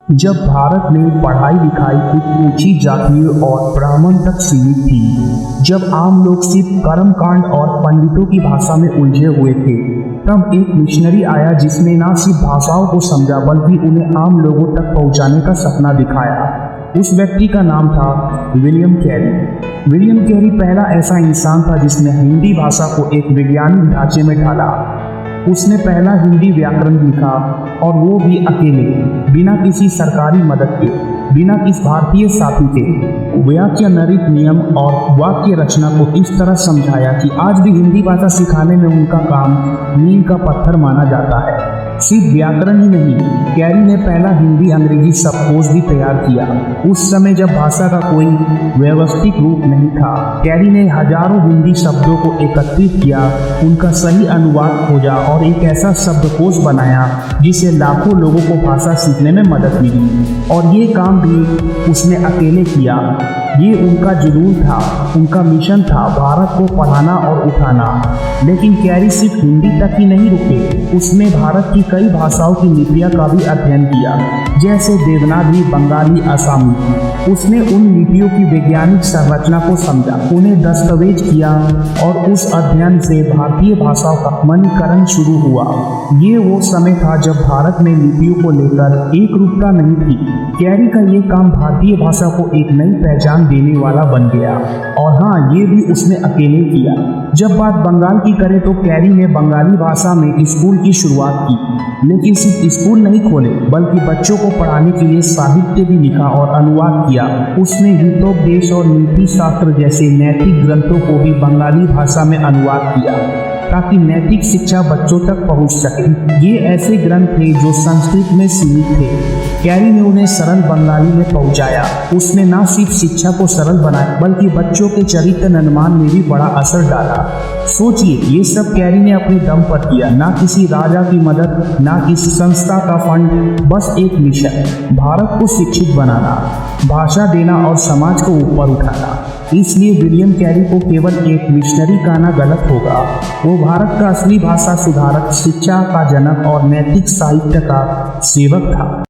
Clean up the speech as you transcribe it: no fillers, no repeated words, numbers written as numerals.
जब भारत में पढ़ाई लिखाई कुछ ऊंची जातियों और ब्राह्मण तक सीमित थी, जब आम लोग सिर्फ कर्मकांड और पंडितों की भाषा में उलझे हुए थे, तब एक मिशनरी आया जिसने न सिर्फ भाषाओं को समझा बल्कि उन्हें आम लोगों तक पहुंचाने का सपना दिखाया। उस व्यक्ति का नाम था विलियम कैरी। विलियम कैरी पहला ऐसा इंसान था जिसने हिंदी भाषा को एक वैज्ञानिक ढांचे में ढाला। उसने पहला हिंदी व्याकरण लिखा और वो भी अकेले, बिना किसी सरकारी मदद के, बिना किसी भारतीय साथी के। व्याकरणिक नियम और वाक्य रचना को इस तरह समझाया कि आज भी हिंदी भाषा सिखाने में उनका काम मील का पत्थर माना जाता है। सिर्फ व्याकरण ही नहीं, कैरी ने पहला हिंदी अंग्रेजी शब्दकोश भी तैयार किया। उस समय जब भाषा का कोई व्यवस्थित रूप नहीं था, कैरी ने हजारों हिंदी शब्दों को एकत्रित किया, उनका सही अनुवाद खोजा और एक ऐसा शब्दकोश बनाया जिससे लाखों लोगों को भाषा सीखने में मदद मिली। और ये काम भी उसने अकेले किया। ये उनका जुनून था, उनका मिशन था, भारत को पढ़ाना और उठाना। लेकिन कैरी सिर्फ हिंदी तक ही नहीं रुके, उसने भारत की कई भाषाओं की लिपियां का भी अध्ययन किया, जैसे देवनागरी, बंगाली, असमी। उसने उन लिपियों की वैज्ञानिक संरचना को समझा, उन्हें दस्तावेज किया और उस अध्ययन से भारतीय भाषाओं का मानकीकरण शुरू हुआ। ये वो समय था जब भारत में लिपियों को लेकर एक रूपता नहीं थी। कैरी का ये काम भारतीय भाषा को एक नई पहचान देने वाला बन गया। और हाँ, ये भी उसने अकेले किया। जब बात बंगाल की करें तो कैरी ने बंगाली भाषा में स्कूल की शुरुआत की, लेकिन सिर्फ स्कूल नहीं खोले बल्कि बच्चों को पढ़ाने के लिए साहित्य भी लिखा और अनुवाद किया। उसने हितोपदेश और नीति शास्त्र जैसे नैतिक ग्रंथों को भी बंगाली भाषा में अनुवाद किया ताकि नैतिक शिक्षा बच्चों तक पहुंच सके। ये ऐसे ग्रंथ थे जो संस्कृत में सीमित थे। कैरी ने उन्हें सरल बंगाली में पहुंचाया। उसने न सिर्फ शिक्षा को सरल बनाया बल्कि बच्चों के चरित्र निर्माण में भी बड़ा असर डाला। सोचिए, ये सब कैरी ने अपने दम पर किया, ना किसी राजा की मदद, ना किसी संस्था का फंड, बस एक मिशन, भारत को शिक्षित बनाना, भाषा देना और समाज को ऊपर उठाना। इसलिए विलियम कैरी को केवल एक मिशनरी कहना गलत होगा। वो भारत का असली भाषा सुधारक, शिक्षा का जनक और नैतिक साहित्य का सेवक था।